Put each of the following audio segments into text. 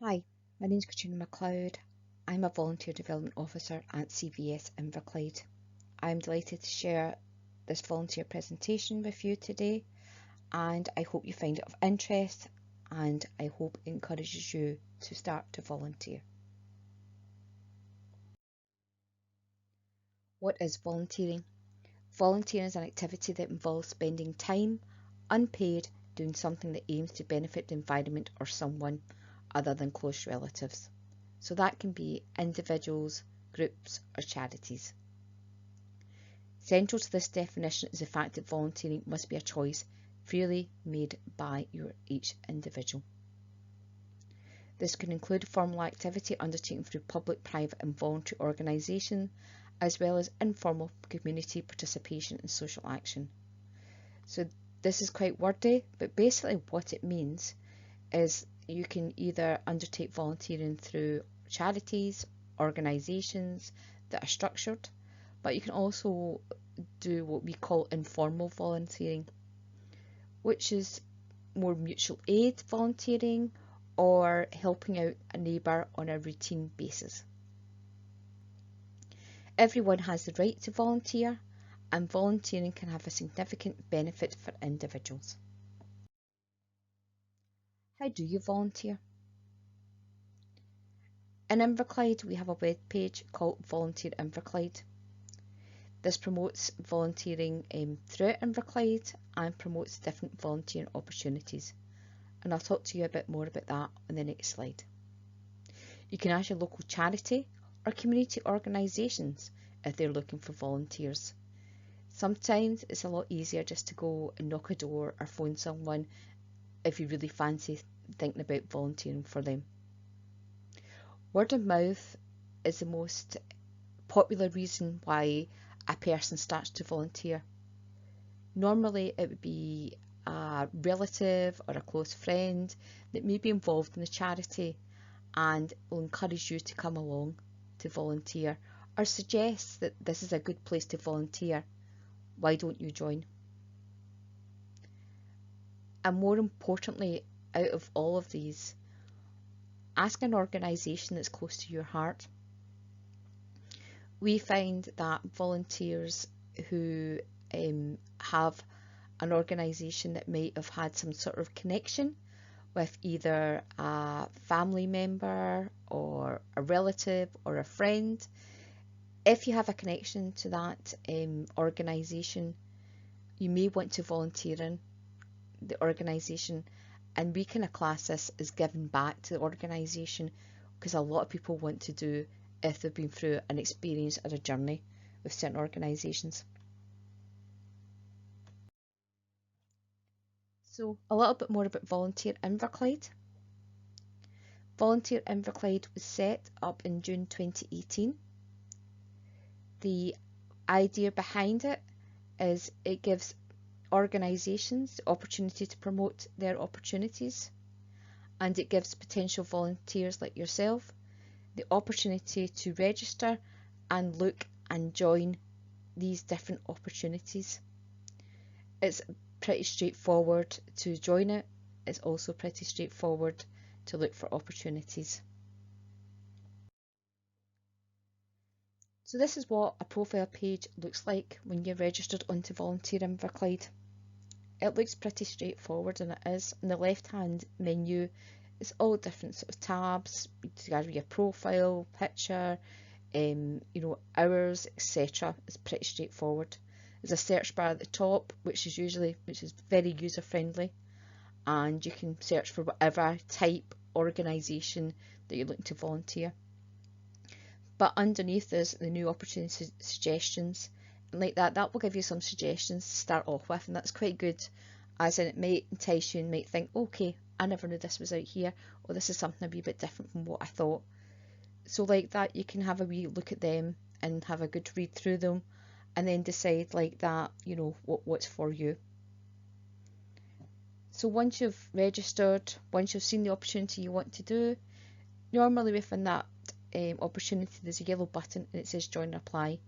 Hi, my name is Catriona MacLeod. I'm a Volunteer Development Officer at CVS Inverclyde. I'm delighted to share this volunteer presentation with you today, and I hope you find it of interest, and I hope it encourages you to start to volunteer. What is volunteering? Volunteering is an activity that involves spending time, unpaid, doing something that aims to benefit the environment or someone other than close relatives. So that can be individuals, groups or charities. Central to this definition is the fact that volunteering must be a choice freely made by each individual. This can include formal activity undertaken through public, private and voluntary organisation, as well as informal community participation in social action. So this is quite wordy, but basically what it means is you can either undertake volunteering through charities, organisations that are structured, but you can also do what we call informal volunteering, which is more mutual aid volunteering or helping out a neighbour on a routine basis. Everyone has the right to volunteer, and volunteering can have a significant benefit for individuals. How do you volunteer? In Inverclyde, we have a web page called Volunteer Inverclyde. This promotes volunteering throughout Inverclyde and promotes different volunteering opportunities. And I'll talk to you a bit more about that on the next slide. You can ask your local charity or community organisations if they're looking for volunteers. Sometimes it's a lot easier just to go and knock a door or phone someone if you really fancy thinking about volunteering for them. Word of mouth is the most popular reason why a person starts to volunteer. Normally it would be a relative or a close friend that may be involved in the charity and will encourage you to come along to volunteer or suggest that this is a good place to volunteer. Why don't you join? And more importantly, out of all of these, ask an organisation that's close to your heart. We find that volunteers who have an organisation that might have had some sort of connection with either a family member or a relative or a friend, if you have a connection to that organisation, you may want to volunteer in the organisation, and we kind of class this as giving back to the organisation, because a lot of people want to do if they've been through an experience or a journey with certain organisations. So a little bit more about Volunteer Inverclyde. Volunteer Inverclyde was set up in June 2018. The idea behind it is it gives organisations the opportunity to promote their opportunities, and it gives potential volunteers like yourself the opportunity to register and look and join these different opportunities. It's pretty straightforward to join it. It's also pretty straightforward to look for opportunities. So this is what a profile page looks like when you're registered onto Volunteer Inverclyde. It looks pretty straightforward, and it is. In the left hand menu, it's all different sort of tabs to gather your profile, picture, hours, etc. It's pretty straightforward. There's a search bar at the top, which is very user friendly, and you can search for whatever type organisation that you're looking to volunteer. But underneath there's the new opportunity suggestions, and like that will give you some suggestions to start off with, and that's quite good, as in it might entice you and might think, okay, I never knew this was out here, or this is something a wee bit different from what I thought. So like that, you can have a wee look at them and have a good read through them, and then decide like that, what's for you. So once you've registered, once you've seen the opportunity you want to do, normally within that opportunity there's a yellow button and it says join and apply,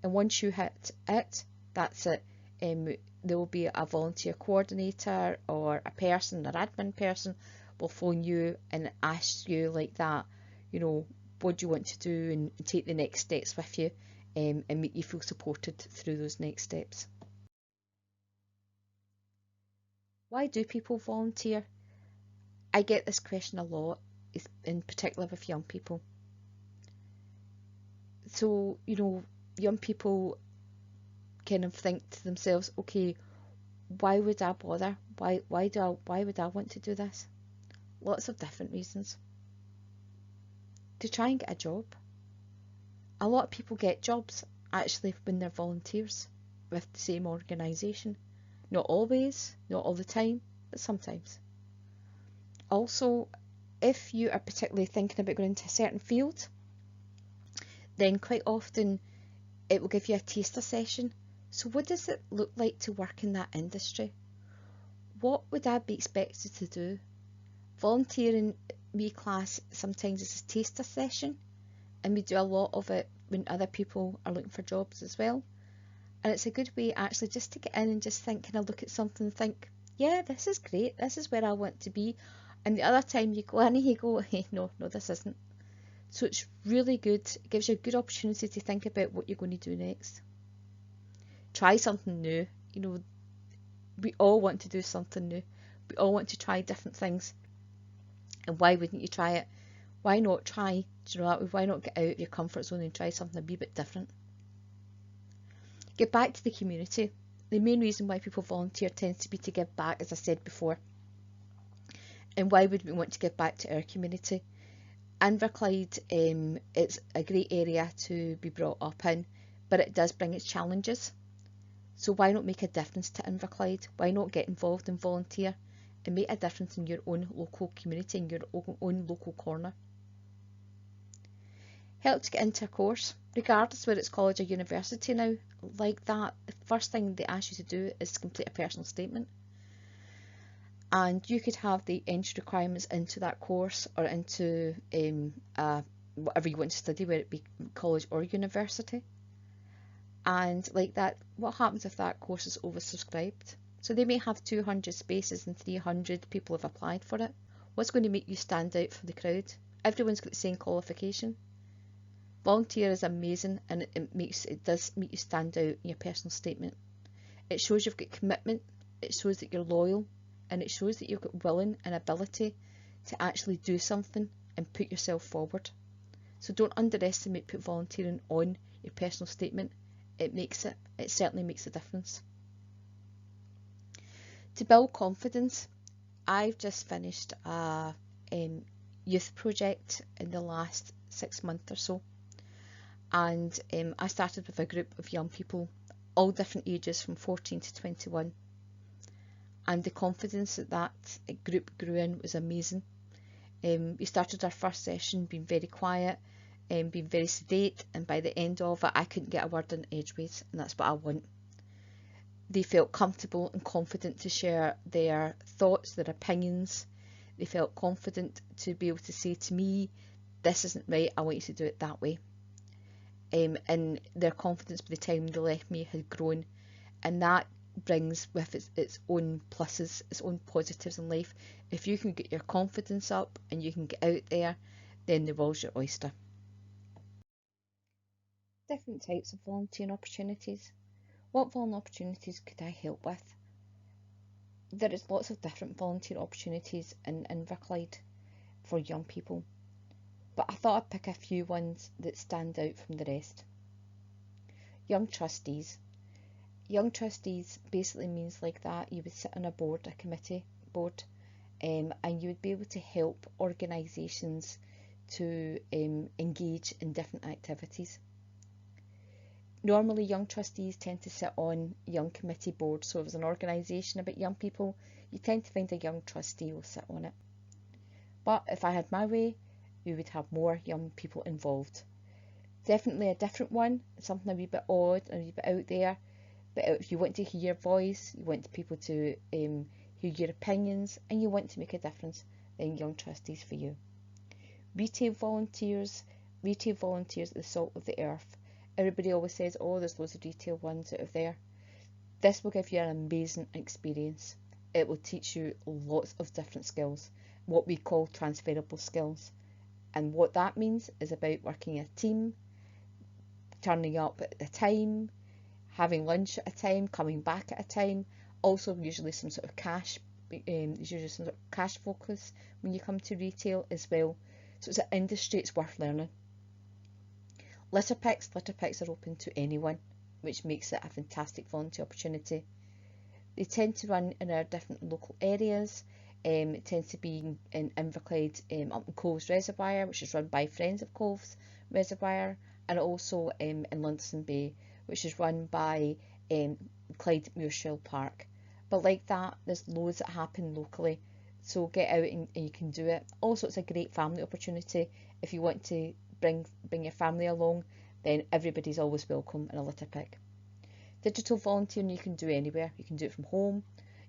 and once you hit it, that's it. There will be a volunteer coordinator or a person, an admin person, will phone you and ask you like that, you know, what do you want to do, and take the next steps with you, and make you feel supported through those next steps. Why do people volunteer? I get this question a lot, in particular with young people. So, you know, young people kind of think to themselves, okay, why would I bother? Why would I want to do this? Lots of different reasons. To try and get a job. A lot of people get jobs actually when they're volunteers with the same organisation. Not always, not all the time, but sometimes. Also, if you are particularly thinking about going into a certain field, then quite often it will give you a taster session. So what does it look like to work in that industry? What would I be expected to do? Volunteering me class sometimes is a taster session, and we do a lot of it when other people are looking for jobs as well. And it's a good way actually just to get in and just think, kind of look at something and think, yeah, this is great, this is where I want to be. And the other time you go in and you go, hey, no, this isn't. So it's really good. It gives you a good opportunity to think about what you're going to do next. Try something new. You know, we all want to do something new. We all want to try different things. And why wouldn't you try it? Why not try? Do you know that? Why not get out of your comfort zone and try something a wee bit different? Give back to the community. The main reason why people volunteer tends to be to give back, as I said before. And why would we want to give back to our community? Inverclyde, it's a great area to be brought up in, but it does bring its challenges. So why not make a difference to Inverclyde? Why not get involved and volunteer and make a difference in your own local community, in your own local corner? Help to get into a course, regardless whether it's college or university now, like that. The first thing they ask you to do is complete a personal statement. And you could have the entry requirements into that course or into whatever you want to study, whether it be college or university. And like that, what happens if that course is oversubscribed? So they may have 200 spaces and 300 people have applied for it. What's going to make you stand out from the crowd? Everyone's got the same qualification. Volunteer is amazing, and it does make you stand out in your personal statement. It shows you've got commitment, it shows that you're loyal, and it shows that you've got willing and ability to actually do something and put yourself forward. So don't underestimate put volunteering on your personal statement. It certainly makes a difference. To build confidence, I've just finished a youth project in the last 6 months or so. And I started with a group of young people, all different ages from 14 to 21. And the confidence that group grew in was amazing. We started our first session being very quiet, being very sedate, and by the end of it I couldn't get a word in edgeways, and that's what I want. They felt comfortable and confident to share their thoughts, their opinions. They felt confident to be able to say to me, this isn't right, I want you to do it that way. And their confidence by the time they left me had grown, and that brings with its own pluses, its own positives in life. If you can get your confidence up and you can get out there, then the world's your oyster. Different types of volunteering opportunities. What volunteering opportunities could I help with? There is lots of different volunteer opportunities in Inverclyde for young people, but I thought I'd pick a few ones that stand out from the rest. Young trustees. Young trustees basically means like that you would sit on a board, a committee board, and you would be able to help organisations to engage in different activities. Normally young trustees tend to sit on young committee boards, so if there's an organisation about young people, you tend to find a young trustee will sit on it. But if I had my way, we would have more young people involved. Definitely a different one, something a wee bit odd, a wee bit out there, but if you want to hear your voice, you want people to hear your opinions, and you want to make a difference, then young trustees for you. Retail volunteers are the salt of the earth. Everybody always says, oh, there's loads of retail ones out there. This will give you an amazing experience. It will teach you lots of different skills. what we call transferable skills. And what that means is about working in a team, turning up at a time, having lunch at a time, coming back at a time. Also, usually some sort of cash, there's usually some sort of cash focus when you come to retail as well. So it's an industry it's worth learning. Litter picks are open to anyone, which makes it a fantastic volunteer opportunity. They tend to run in our different local areas. It tends to be in Inverclyde, up in Coves Reservoir, which is run by Friends of Coves Reservoir, and also in Lunson Bay, which is run by Clyde Moorshill Park. But like that, there's loads that happen locally, so get out and you can do it. Also, it's a great family opportunity. If you want to bring your family along, then everybody's always welcome in a litter pick. Digital volunteering you can do anywhere. You can do it from home,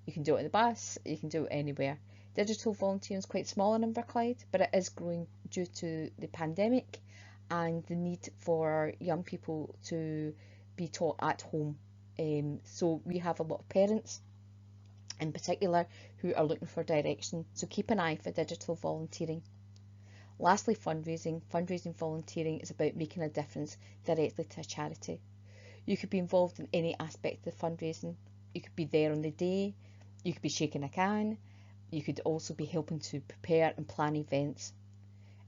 you can do it on the bus, you can do it anywhere. Digital volunteering is quite small in Inverclyde, but it is growing due to the pandemic and the need for young people to be taught at home. So we have a lot of parents in particular who are looking for direction, so keep an eye for digital volunteering. Lastly, fundraising. Fundraising volunteering is about making a difference directly to a charity. You could be involved in any aspect of fundraising. You could be there on the day, you could be shaking a can, you could also be helping to prepare and plan events.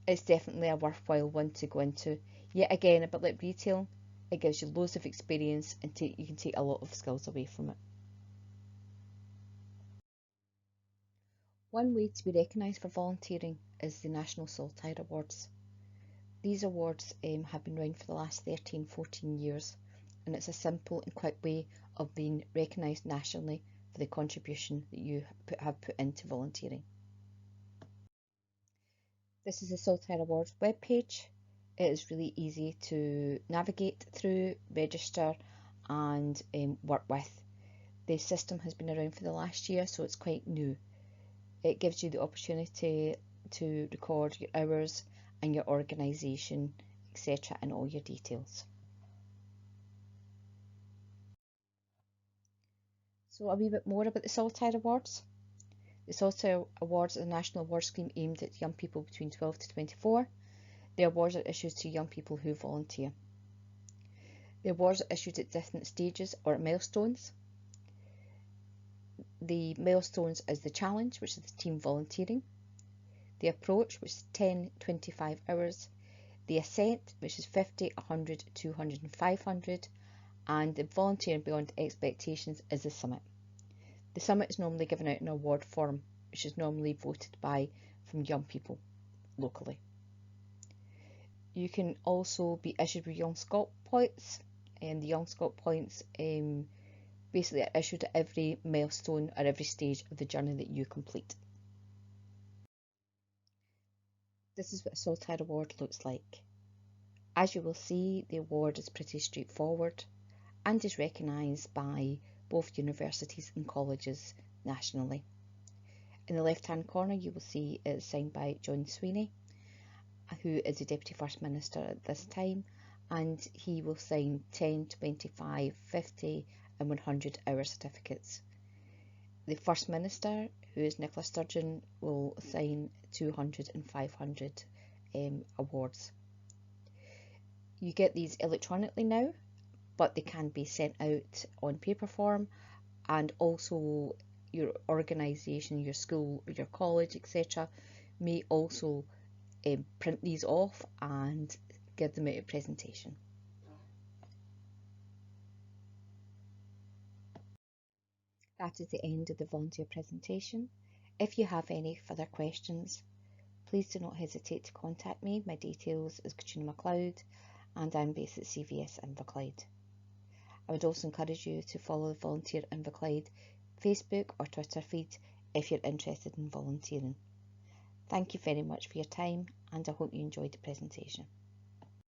It's definitely a worthwhile one to go into. Yet again, a bit like retail, it gives you loads of experience and you can take a lot of skills away from it. One way to be recognised for volunteering is the National Saltire Awards. These awards have been around for the last 13-14 years, and it's a simple and quick way of being recognised nationally for the contribution that you have put into volunteering. This is the Saltire Awards webpage. It is really easy to navigate through, register and work with. The system has been around for the last year, so it's quite new. It gives you the opportunity to record your hours and your organisation, etc., and all your details. So a wee bit more about the Saltire Awards. The Saltire Awards is a national award scheme aimed at young people between 12 to 24. The awards are issued to young people who volunteer. The awards are issued at different stages or at milestones. The milestones is the challenge, which is the team volunteering. The approach, which is 10, 25 hours. The ascent, which is 50, 100, 200 and 500. And the volunteering beyond expectations is the summit. The summit is normally given out in an award form, which is normally voted by from young people locally. You can also be issued with Young Scot points, and the Young Scot points basically are issued at every milestone or every stage of the journey that you complete. This is what a Saltire Award looks like. As you will see, the award is pretty straightforward and is recognised by both universities and colleges nationally. In the left hand corner you will see it is signed by John Sweeney, who is the Deputy First Minister at this time, and he will sign 10, 25, 50 and 100 hour certificates. The First Minister, who is Nicola Sturgeon, will sign 200 and 500 awards. You get these electronically now, but they can be sent out on paper form, and also your organisation, your school, your college, etc. may also print these off and give them out at presentation. That is the end of the volunteer presentation. If you have any further questions, please do not hesitate to contact me. My details is Catriona MacLeod and I'm based at CVS Inverclyde. I would also encourage you to follow the Volunteer Inverclyde Facebook or Twitter feed if you're interested in volunteering. Thank you very much for your time and I hope you enjoyed the presentation.